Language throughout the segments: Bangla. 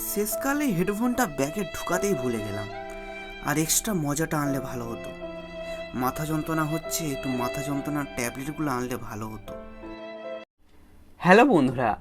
শেষকালে হেডফোনটা ব্যাগে ঢুকাতেই ভুলে গেলাম। আর এক্সট্রা মজাটা আনলে ভালো হতো। মাথা যন্ত্রণা হচ্ছে, একটু মাথা যন্ত্রণার ট্যাবলেটগুলো আনলে ভালো হতো। হ্যালো বন্ধুরা,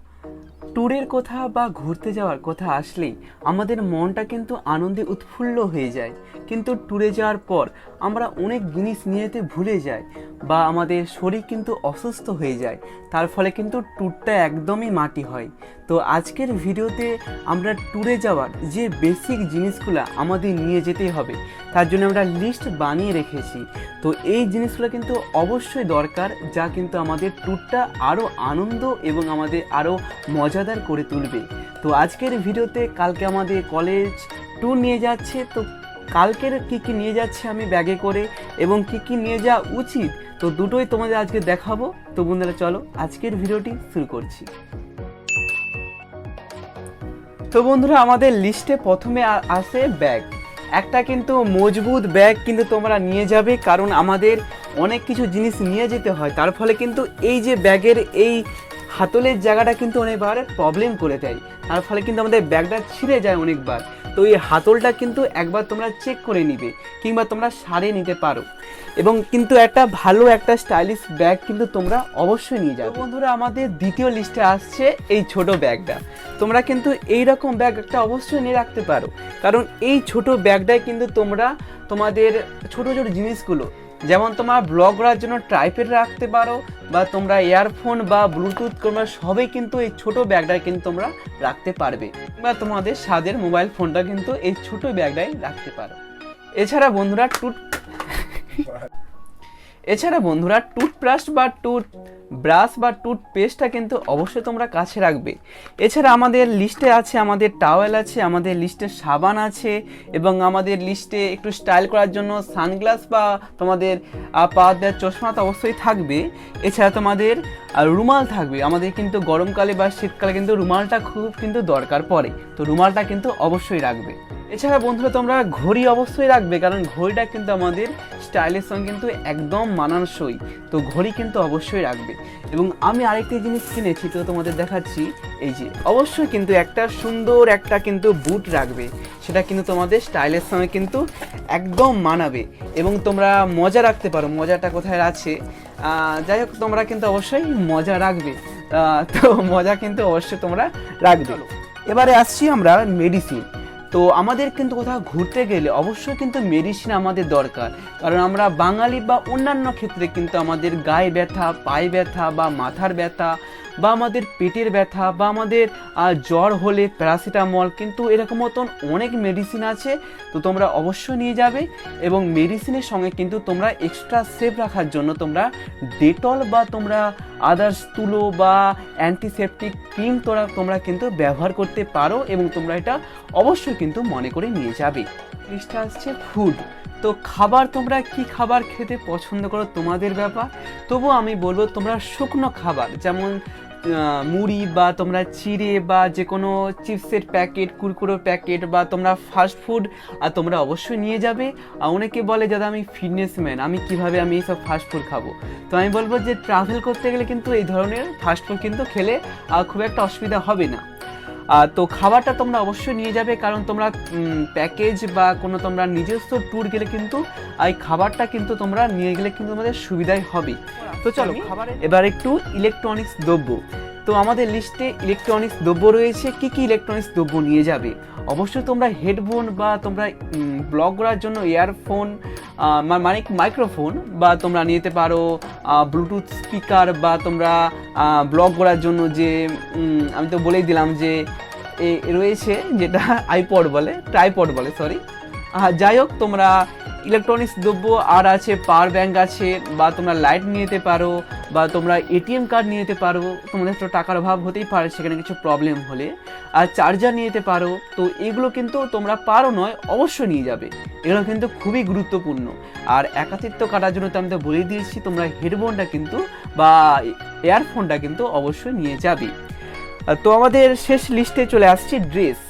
ট্যুরের কথা বা ঘুরতে যাওয়ার কথা আসলেই আমাদের মনটা কিন্তু আনন্দে উৎফুল্ল হয়ে যায়। কিন্তু ট্যুরে যাওয়ার পর আমরা অনেক জিনিস নিয়ে যেতে ভুলে যাই বা আমাদের শরীর কিন্তু অসুস্থ হয়ে যায়। তার ফলে কিন্তু ট্যুরটা একদমই মাটি হয়। তো আজকের ভিডিওতে আমরা ট্যুরে যাওয়ার যে বেসিক জিনিসগুলো আমাদের নিয়ে যেতেই হবে তার জন্য আমরা লিস্ট বানিয়ে রেখেছি। তো এই জিনিসগুলো কিন্তু অবশ্যই দরকার, যা কিন্তু আমাদের ট্যুরটা আরও আনন্দ এবং আমাদের আরও মজাদার করে তুলবে। তো আজকের ভিডিওতে কালকে আমাদের কলেজ ট্যুর নিয়ে যাচ্ছে, তো কালকের কী কী নিয়ে যাচ্ছে আমি ব্যাগে করে এবং কী কী নিয়ে যাওয়া উচিত, তো দুটোই তোমাদের আজকে দেখাবো। তো বন্ধুরা চলো আজকের ভিডিওটি শুরু করছি। তো বন্ধুরা আমাদের লিস্টে প্রথমে আসে ব্যাগ। একটা কিন্তু মজবুত ব্যাগ কিন্তু তোমরা নিয়ে যাবে, কারণ আমাদের অনেক কিছু জিনিস নিয়ে যেতে হয়। তার ফলে কিন্তু এই যে ব্যাগের এই হাতলের জায়গাটা কিন্তু অনেকবার প্রবলেম করে দেয়, তার ফলে কিন্তু আমাদের ব্যাগটা ছিঁড়ে যায় অনেকবার। তো এই হাতলটা কিন্তু একবার তোমরা চেক করে নিবে কিংবা তোমরা সারিয়ে নিতে পারো, এবং কিন্তু একটা ভালো একটা স্টাইলিশ ব্যাগ কিন্তু তোমরা অবশ্যই নিয়ে যাবে। বন্ধুরা আমাদের দ্বিতীয় লিস্টে আসছে এই ছোট ব্যাগটা। তোমরা কিন্তু এই রকম ব্যাগ একটা অবশ্যই নিয়ে রাখতে পারো, কারণ এই ছোট ব্যাগটাই কিন্তু তোমরা তোমাদের ছোট ছোট জিনিসগুলো, যেমন তোমার ব্লগ করার জন্য ট্রাইপড রাখতে পারো, বা তোমরা ইয়ারফোন বা ব্লুটুথ তোমরা সবই কিন্তু এই ছোট ব্যাগটায় কিন্তু তোমরা রাখতে পারবে, বা তোমাদের স্বাদের মোবাইল ফোনটা কিন্তু এই ছোট ব্যাগটাই রাখতে পারো। এছাড়া বন্ধুরা টুথব্রাশ বা ব্রাশ বা টুথপেস্টটা কিন্তু অবশ্যই তোমরা কাছে রাখবে। এছাড়া আমাদের লিস্টে আছে আমাদের টাওয়েল আছে, আমাদের লিস্টে সাবান আছে, এবং আমাদের লিস্টে একটু স্টাইল করার জন্য সানগ্লাস বা তোমাদের পাওয়ার দেওয়ার চশমা তো অবশ্যই থাকবে। এছাড়া তোমাদের রুমাল থাকবে। আমাদের কিন্তু গরমকালে বা শীতকালে কিন্তু রুমালটা খুব কিন্তু দরকার পড়ে, তো রুমালটা কিন্তু অবশ্যই রাখবে। এছাড়া বন্ধুরা তোমরা ঘড়ি অবশ্যই রাখবে, কারণ ঘড়িটা কিন্তু আমাদের স্টাইলের সঙ্গে কিন্তু একদম মানানসই, তো ঘড়ি কিন্তু অবশ্যই রাখবে। এবং আমি আরেকটি জিনিস কিনেছি, তো তোমাদের দেখাচ্ছি। এই যে অবশ্যই কিন্তু একটা সুন্দর একটা কিন্তু বুট রাখবে, সেটা কিন্তু তোমাদের স্টাইলের সঙ্গে কিন্তু একদম মানাবে এবং তোমরা মজা রাখতে পারো। মজাটা কোথায় আছে, যাই হোক তোমরা কিন্তু অবশ্যই মজা রাখবে। তো মজা কিন্তু অবশ্যই তোমরা রাখবে। এবারে আসছি আমরা মেডিসিন। তো আমাদের কিন্তু কোথাও ঘুরতে গেলে অবশ্যই কিন্তু মেডিসিন আমাদের দরকার, কারণ আমরা বাঙালি বা অন্যান্য ক্ষেত্রে কিন্তু আমাদের গায়ে ব্যথা, পায়ে ব্যথা বা মাথার ব্যথা বা আমাদের পেটের ব্যথা বা আমাদের জ্বর হলে প্যারাসিটামল, কিন্তু এরকম মতন অনেক মেডিসিন আছে, তো তোমরা অবশ্যই নিয়ে যাবে। এবং মেডিসিনের সঙ্গে কিন্তু তোমরা এক্সট্রা সেফ রাখার জন্য তোমরা ডেটল বা তোমরা আদার্স তুলো বা অ্যান্টিসেপটিক ক্রিম তোমরা কিন্তু ব্যবহার করতে পারো, এবং তোমরা এটা অবশ্যই কিন্তু মনে করে নিয়ে যাবে। লিস্টে আসছে ফুড। তো খাবার তোমরা কি খাবার খেতে পছন্দ করো তোমাদের ব্যাপার, তবুও আমি বলবো তোমরা শুকনো খাবার, যেমন মুড়ি বা তোমরা চিড়ে বা যে কোনো চিপসের প্যাকেট, কুরকুরোর প্যাকেট বা তোমরা ফাস্ট ফুড তোমরা অবশ্যই নিয়ে যাবে। আর অনেকে বলে দাদা আমি ফিটনেসম্যান, আমি কিভাবে আমি এইসব ফাস্ট ফুড খাবো। তো আমি বলবো যে ট্রাভেল করতে গেলে কিন্তু এই ধরনের ফাস্ট ফুড কিন্তু খেলে খুব একটা অসুবিধা হবে না। তো খাবারটা তোমরা অবশ্যই নিয়ে যাবে, কারণ তোমরা প্যাকেজ বা কোনো তোমরা নিজস্ব ট্যুর গেলে কিন্তু এই খাবারটা কিন্তু তোমরা নিয়ে গেলে কিন্তু তোমাদের সুবিধাই হবে। তো চলো এবার একটু ইলেকট্রনিক্স দ্রব্য। তো আমাদের লিস্টে ইলেকট্রনিক্স দ্রব্য রয়েছে। কি কি ইলেকট্রনিক্স দ্রব্য নিয়ে যাবে, অবশ্যই তোমরা হেডফোন বা তোমরা ব্লগ করার জন্য ইয়ারফোন মানে মাইক্রোফোন, বা তোমরা নিতে পারো ব্লুটুথ স্পিকার, বা তোমরা ব্লগ করার জন্য যে আমি তো বলেই দিলাম যে রয়েছে যেটা ট্রাইপড বলে সরি। যাই হোক তোমরা ইলেকট্রনিক্স দ্রব্য আর আছে, পাওয়ার ব্যাঙ্ক আছে, বা তোমরা লাইট নিয়ে যেতে পারো, বা তোমরা এটিএম কার্ড নিয়ে যেতে পারো। তোমাদের তো টাকার অভাব হতেই পারে সেখানে কিছু প্রবলেম হলে, আর চার্জার নিয়ে যেতে পারো। তো এগুলো কিন্তু তোমরা পারো নয়, অবশ্যই নিয়ে যাবে, এগুলো কিন্তু খুবই গুরুত্বপূর্ণ। আর একাকিত্ব কাটার জন্য তো আমি তো বলে দিয়েছি তোমরা হেডফোনটা কিন্তু বা ইয়ারফোনটা কিন্তু অবশ্যই নিয়ে যাবে। তো আমাদের শেষ লিস্টে চলে আসছে ড্রেস।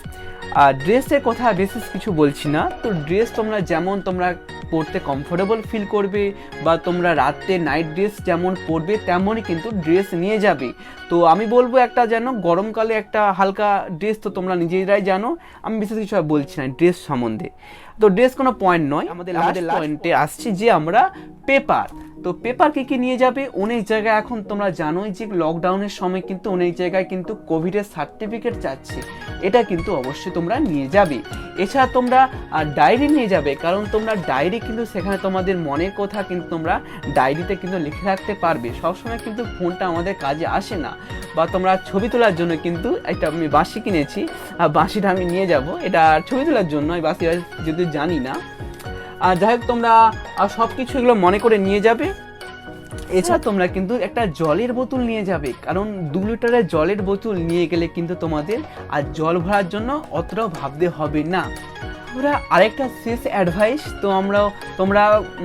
আর ড্রেসের কথা বিশেষ কিছু বলছি না, তো ড্রেস তোমরা যেমন তোমরা পরতে কমফোর্টেবল ফিল করবে, বা তোমরা রাতে নাইট ড্রেস যেমন পরবে তেমনই কিন্তু ড্রেস নিয়ে যাবে। তো আমি বলবো একটা যেন গরমকালে একটা হালকা ড্রেস, তো তোমরা নিজেরাই জানো, আমি বিশেষ কিছু আর বলছি না ড্রেস সম্বন্ধে। তো ড্রেস কোনো পয়েন্ট নয়, আমাদের লাস্ট পয়েন্টে আসছি যে আমরা পেপার। তো পেপার কী কী নিয়ে যাবে? অনেক জায়গায় এখন তোমরা জানোই যে লকডাউনের সময় কিন্তু অনেক জায়গায় কিন্তু কোভিডের সার্টিফিকেট চাচ্ছে, এটা কিন্তু অবশ্যই তোমরা নিয়ে যাবে। এছাড়া তোমরা ডায়েরি নিয়ে যাবে, কারণ তোমরা ডায়েরি কিন্তু সেখানে তোমাদের মনের কথা কিন্তু তোমরা ডায়েরিতে কিন্তু লিখে রাখতে পারবে। সবসময় কিন্তু ফোনটা আমাদের কাজে আসে না, বা তোমরা ছবি তোলার জন্য কিন্তু একটা আমি বাঁশি কিনেছি, আর বাঁশিটা আমি নিয়ে যাব, এটা ছবি তোলার জন্য। এই বাঁশি যদি জানি না, আর যাই হোক তোমরা সব কিছু এগুলো মনে করে নিয়ে যাবে। এছাড়া তোমরা কিন্তু একটা জলের বোতল নিয়ে যাবে, কারণ 2 লিটারের জলের বোতল নিয়ে গেলে কিন্তু তোমাদের আর জল ভরার জন্য অতটাও ভাবতে হবে না। ওরা আরেকটা শেষ অ্যাডভাইস, তো তোমরা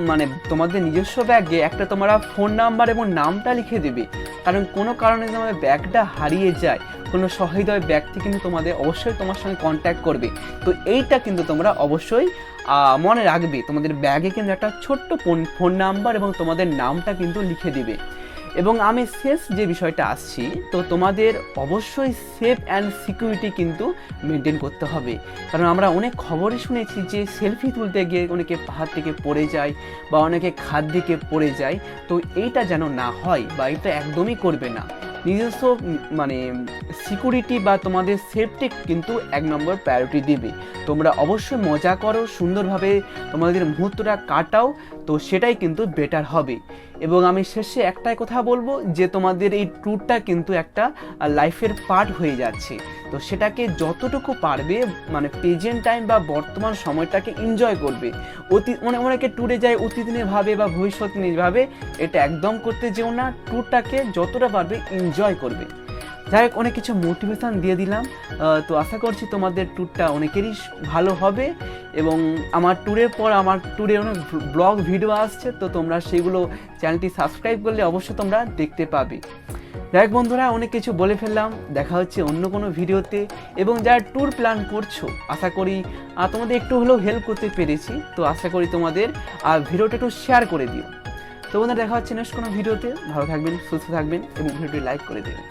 মানে তোমাদের নিজস্ব ব্যাগে একটা তোমরা ফোন নাম্বার এবং নামটা লিখে দেবে, কারণ কোনো কারণে তোমাদের ব্যাগটা হারিয়ে যায়, কোনো সহৃদয় ব্যক্তি কিন্তু তোমাদের অবশ্যই তোমার সঙ্গে কন্ট্যাক্ট করবে। তো এইটা কিন্তু তোমরা অবশ্যই মনে রাখবে, তোমাদের ব্যাগে কিন্তু একটা ছোট্ট ফোন নাম্বার এবং তোমাদের নামটা কিন্তু লিখে দিবে। এবং আমি শেষ যে বিষয়টা আসছি, তো তোমাদের অবশ্যই সেফ অ্যান্ড সিকিউরিটি কিন্তু মেনটেন করতে হবে, কারণ আমরা অনেক খবরই শুনেছি যে সেলফি তুলতে গিয়ে অনেকে পাহাড় থেকে পড়ে যায়, বা অনেকে খাদ থেকে পড়ে যায়। তো এইটা যেন না হয়, বা এটা একদমই করবে না। নিজস্ব মানে সিকিউরিটি বা তোমাদের সেফটি কিন্তু 1 নম্বর প্রায়োরিটি দিবে। তোমরা অবশ্যই মজা করো, সুন্দরভাবে তোমাদের মুহূর্তটা কাটাও, তো সেটাই কিন্তু বেটার হবে। এবং আমি শেষে একটাই কথা বলবো যে তোমাদের এই ট্যুরটা কিন্তু একটা লাইফের পার্ট হয়ে যাচ্ছে, তো সেটাকে যতটুকু পারবে মানে প্রেজেন্ট টাইম বা বর্তমান সময়টাকে এনজয় করবে। অনেকে ট্যুরে যায় অতীত নিয়ে ভাবে বা ভবিষ্যৎ নিয়ে ভাবে, এটা একদম করতে যেও না, ট্যুরটাকে যতটা পারবে এনজয় করবে। যাই হোক, অনেক কিছু মোটিভেশান দিয়ে দিলাম, তো আশা করছি তোমাদের ট্যুরটা অনেকেরই ভালো হবে। এবং আমার ট্যুরের পর আমার ট্যুরে অনেক ব্লগ ভিডিও আসছে, তো তোমরা সেগুলো চ্যানেলটি সাবস্ক্রাইব করলে অবশ্যই তোমরা দেখতে পাবে। যাই হোক বন্ধুরা, অনেক কিছু বলে ফেললাম, দেখা হচ্ছে অন্য কোনো ভিডিওতে। এবং যারা ট্যুর প্ল্যান করছো, আশা করি তোমাদের একটু হলেও হেল্প করতে পেরেছি, তো আশা করি তোমাদের ভিডিওটা একটু শেয়ার করে দিও। তো বন্ধুরা, দেখা হচ্ছে নেক্সট কোনো ভিডিওতে। ভালো থাকবেন, সুস্থ থাকবেন এবং ভিডিওটি লাইক করে দেবেন।